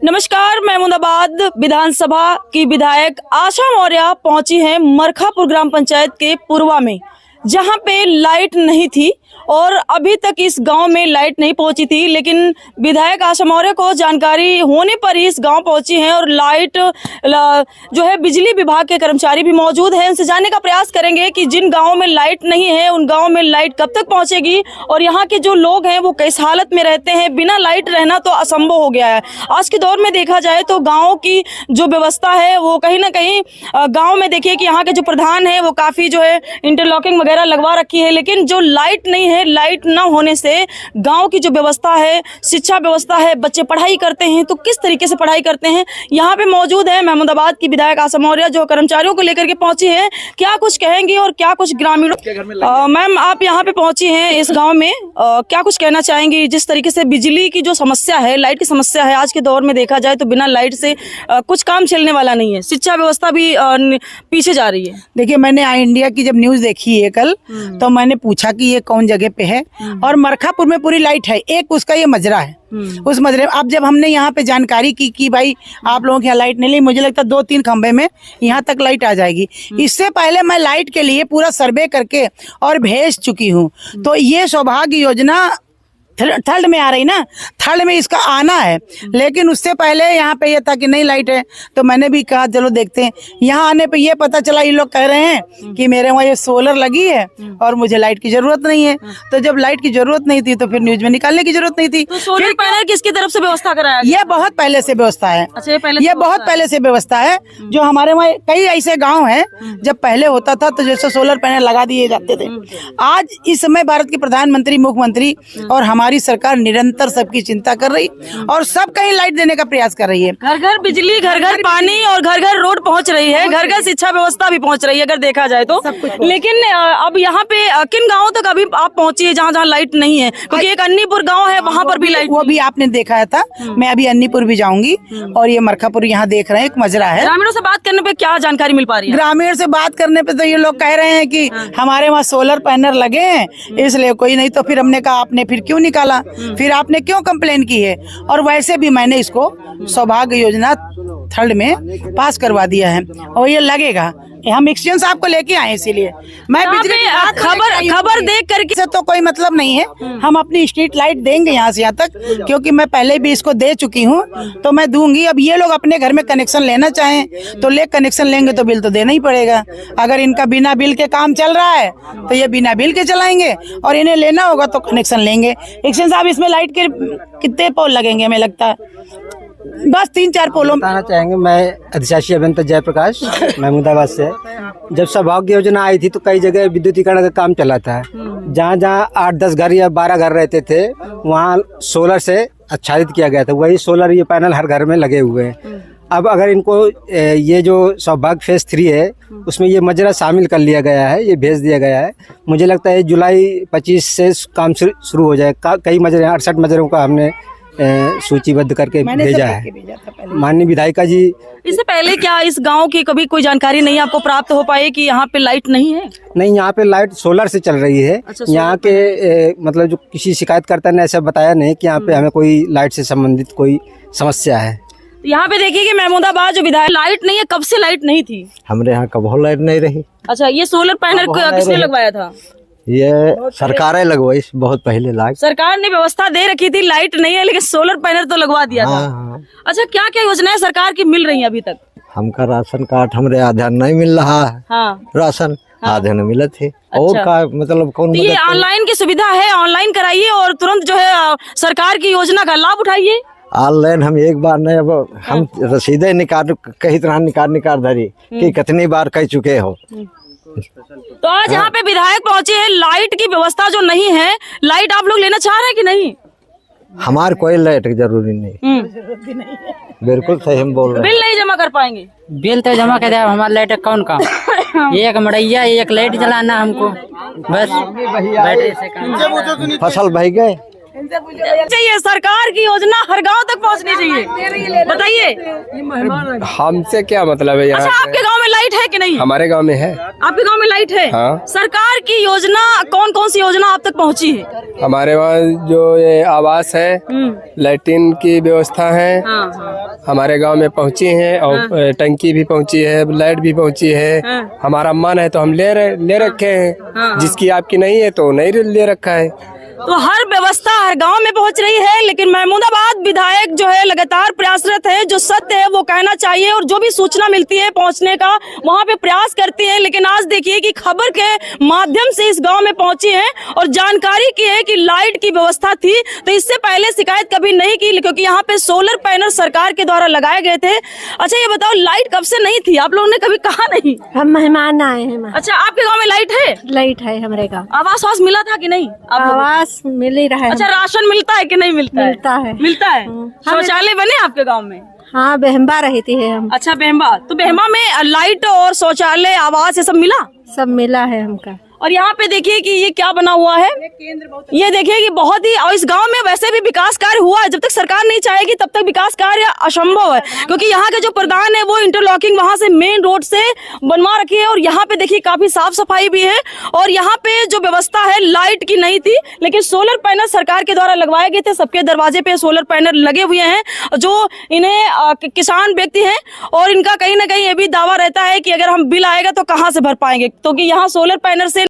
नमस्कार, महमूदाबाद विधानसभा की विधायक आशा मौर्य पहुंची हैं मरखापुर ग्राम पंचायत के पूर्वा में, जहां पे लाइट नहीं थी और अभी तक इस गांव में लाइट नहीं पहुंची थी। लेकिन विधायक आशा मौर्य को जानकारी होने पर ही इस गांव पहुंची हैं और लाइट जो है बिजली विभाग के कर्मचारी भी मौजूद हैं। उनसे जानने का प्रयास करेंगे कि जिन गांवों में लाइट नहीं है उन गांवों में लाइट कब तक पहुंचेगी और यहाँ के जो लोग हैं वो किस हालत में रहते हैं। बिना लाइट रहना तो असंभव हो गया है। आज के दौर में देखा जाए तो गाँव की जो व्यवस्था है वो कहीं ना कहीं गाँव में देखिए कि यहाँ के जो प्रधान है वो काफी जो है इंटरलॉकिंग वगैरह लगवा रखी है, लेकिन जो लाइट नहीं है, लाइट न होने से गांव की जो व्यवस्था है, शिक्षा व्यवस्था है, बच्चे पढ़ाई करते हैं तो किस तरीके से पढ़ाई करते हैं। यहाँ पे मौजूद है महमूदाबाद की विधायक आशा मौर्य जो कर्मचारियों को लेकर के पहुंची है। क्या कुछ कहेंगी और क्या कुछ ग्रामीणों। मैम, आप यहाँ पे पहुंची हैं इस गाँव में, क्या कुछ कहना चाहेंगी? जिस तरीके से बिजली की जो समस्या है, लाइट की समस्या है, आज के दौर में देखा जाए तो बिना लाइट से कुछ काम चलने वाला नहीं है। शिक्षा व्यवस्था भी पीछे जा रही है। देखिए, मैंने आई इंडिया की जब न्यूज देखी है कल तो मैंने पूछा कि ये कौन जगह पे है और मरखापुर में पूरी लाइट है। एक उसका ये मजरा है, उस मजरे अब जब हमने यहाँ पे जानकारी की कि भाई आप लोगों के यहाँ लाइट नहीं ली, मुझे लगता है 2-3 खंबे में यहाँ तक लाइट आ जाएगी। इससे पहले मैं लाइट के लिए पूरा सर्वे करके और भेज चुकी हूँ। तो ये सौभाग्य योजना थर्ड में आ रही ना, थर्ड में इसका आना है, लेकिन उससे पहले यहाँ पे ये था कि नहीं लाइट है। तो मैंने भी कहा चलो देखते हैं। यहाँ आने पे ये पता चला ये लोग कह रहे हैं कि मेरे वहाँ ये सोलर लगी है और मुझे लाइट की जरूरत नहीं है। तो जब लाइट की जरूरत नहीं थी तो फिर न्यूज में निकालने की जरूरत नहीं थी। तो सोलर पैनल किसकी तरफ से व्यवस्था कराया? ये बहुत पहले से व्यवस्था है। अच्छा, ये बहुत पहले से व्यवस्था है। जो हमारे वहाँ कई ऐसे गाँव है जब पहले होता था तो जैसे सोलर पैनल लगा दिए जाते थे। आज इस समय भारत के प्रधानमंत्री, मुख्यमंत्री और हमारी सरकार निरंतर सबकी चिंता कर रही और सब कहीं लाइट देने का प्रयास कर रही है। घर घर बिजली, घर घर पानी और घर घर रोड पहुंच रही है, घर घर शिक्षा व्यवस्था भी पहुंच रही है अगर देखा जाए तो। लेकिन अब यहाँ पे किन गाँवों तक अभी आप पहुंची है जहाँ जहाँ लाइट नहीं है? क्योंकि एक अन्नीपुर गाँव है, वहाँ पर भी लाइट, वो भी आपने देखा था। मैं अभी अन्नीपुर भी जाऊंगी और ये मरखापुर यहाँ देख रहे हैं, एक मजरा है। ग्रामीणों से बात करने पे क्या जानकारी मिल पा रही है? ग्रामीण से बात करने पे तो ये लोग कह रहे हैं कि हमारे वहाँ सोलर पैनल लगे हैं इसलिए कोई नहीं। तो फिर हमने कहा आपने फिर क्यों निकाला, फिर आपने क्यों कंप्लेन की है? और वैसे भी मैंने इसको सौभाग्य योजना थर्ड में पास करवा दिया है और ये लगेगा। हम एक्सचेंज आपको लेके आए, इसीलिए मैं बिजली खबर देख करके से तो कोई मतलब नहीं है। हम अपनी स्ट्रीट लाइट देंगे यहाँ से यहाँ तक, क्योंकि मैं पहले भी इसको दे चुकी हूँ तो मैं दूंगी। अब ये लोग अपने घर में कनेक्शन लेना चाहें तो कनेक्शन लेंगे तो बिल तो देना ही पड़ेगा। अगर इनका बिना बिल के काम चल रहा है तो ये बिना बिल के चलाएंगे और इन्हें लेना होगा तो कनेक्शन लेंगे। एक्सचेंज साहब, इसमें लाइट के कितने पोल लगेंगे? हमें लगता है बस 3-4 पोलों। बताना चाहेंगे, मैं अधिशासी अभियंता जयप्रकाश महमूदाबाद से। जब सौभाग्य योजना आई थी तो कई जगह विद्युतीकरण का काम चला था। जहाँ जहाँ 8-10 घर या 12 घर रहते थे वहाँ सोलर से आच्छादित किया गया था। वही सोलर ये पैनल हर घर में लगे हुए हैं। अब अगर इनको ये जो सौभाग्य फेज 3 है उसमें ये मजरा शामिल कर लिया गया है, ये भेज दिया गया है। मुझे लगता है जुलाई 25 से काम शुरू हो जाए। कई मजरे, 68 मजरों का हमने सूचीबद्ध करके भेजा है माननीय विधायिका जी। इससे पहले क्या इस गांव की कभी कोई जानकारी नहीं आपको प्राप्त हो पाई कि यहाँ पे लाइट नहीं है? नहीं, यहाँ पे लाइट सोलर से चल रही है। अच्छा, यहाँ के मतलब जो किसी शिकायतकर्ता ने ऐसा बताया नहीं कि यहाँ पे हमें कोई लाइट से संबंधित कोई समस्या है। यहाँ पे देखिए कि महमूदाबाद जो विधायक, लाइट नहीं है। कब से लाइट नहीं थी? हमारे यहाँ कब लाइट नहीं रही। अच्छा, ये सोलर पैनल किसने लगवाया था? ये सरकारें लगवाई बहुत पहले। लाइट सरकार ने व्यवस्था दे रखी थी, लाइट नहीं है, लेकिन सोलर पैनल तो लगवा दिया था। हाँ। अच्छा, क्या क्या योजनाएं सरकार की मिल रही है अभी तक? हमका राशन कार्ड हमरे आधा नहीं मिल रहा है। हाँ। राशन आधे न मिले थे। अच्छा। और का मतलब कौन? तो ये ऑनलाइन की सुविधा है, ऑनलाइन कराइए और तुरंत जो है सरकार की योजना का लाभ उठाइए। ऑनलाइन हम एक बार नहीं, अब हम रसीदें निकाल कई तरह निकाल धरी कि कितनी बार कह चुके हो। तो आज यहाँ पे विधायक पहुंचे हैं, लाइट की व्यवस्था जो नहीं है, लाइट आप लोग लेना चाह रहे हैं कि नहीं? हमारे कोई लाइट की जरूरी नहीं। बिल्कुल सही हम बोल रहे हैं। बिल नहीं जमा कर पाएंगे? बिल तो जमा कर दे, हमारा लाइट कौन काम। एक मड़ैया, एक लाइट जलाना हमको, बस बैटरी से काम। फसल बह गए, चाहिए सरकार की योजना हर गांव तक पहुंचनी चाहिए, बताइए। हमसे क्या मतलब है यहाँ? अच्छा, आपके गांव में लाइट है कि नहीं? हमारे गांव में है। आपके गांव में लाइट है? हाँ। सरकार की योजना कौन कौन सी योजना आप तक पहुंची है? हमारे वहाँ जो ये आवास है, लैट्रिन की व्यवस्था है, हमारे गांव में पहुंची है, और टंकी भी पहुंची है, लाइट भी पहुंची है। हमारा मन है तो हम ले रखे हैं, जिसकी आपकी नहीं है तो नहीं ले रखा है। तो हर व्यवस्था हर गांव में पहुंच रही है, लेकिन महमूदाबाद विधायक जो है लगातार प्रयासरत है। जो सत्य है वो कहना चाहिए, और जो भी सूचना मिलती है पहुंचने का वहां पे प्रयास करती है। लेकिन आज देखिए कि खबर के माध्यम से इस गांव में पहुंची है और जानकारी की है कि लाइट की व्यवस्था थी, तो इससे पहले शिकायत कभी नहीं की, क्योंकि यहाँ पे सोलर पैनल सरकार के द्वारा लगाए गए थे। अच्छा, ये बताओ लाइट कब से नहीं थी? आप लोगों ने कभी कहा नहीं? हम मेहमान आए हैं। अच्छा, आपके गाँव में लाइट है? लाइट है हमारे गाँव। आवास वास मिला था कि नहीं? आवास मिल ही रहा है। अच्छा, राशन मिलता है कि नहीं मिलता? मिलता है। मिलता है। शौचालय बने आपके गांव में? हाँ, बेहम्बा रहती है हम। अच्छा, बेहम्बा। तो बेहम्बा में लाइट और शौचालय आवास ये सब मिला? सब मिला है हमका। और यहाँ पे देखिए कि ये क्या बना हुआ है, ये देखिए कि बहुत ही, और इस गांव में वैसे भी विकास कार्य हुआ है। जब तक सरकार नहीं चाहेगी तब तक विकास कार्य असंभव है, क्योंकि यहाँ के जो प्रधान है वो इंटरलॉकिंग वहां से मेन रोड से बनवा रखी है। और यहाँ पे देखिए काफी साफ सफाई भी है। और यहाँ पे जो व्यवस्था है लाइट की नहीं थी, लेकिन सोलर पैनल सरकार के द्वारा लगवाए गए थे। सबके दरवाजे पे सोलर पैनल लगे हुए हैं, जो इन्हें किसान व्यक्ति हैं, और इनका कहीं ना कहीं ये भी दावा रहता है कि अगर हम बिल आएगा तो कहाँ से भर पाएंगे, क्योंकि यहाँ सोलर पैनल से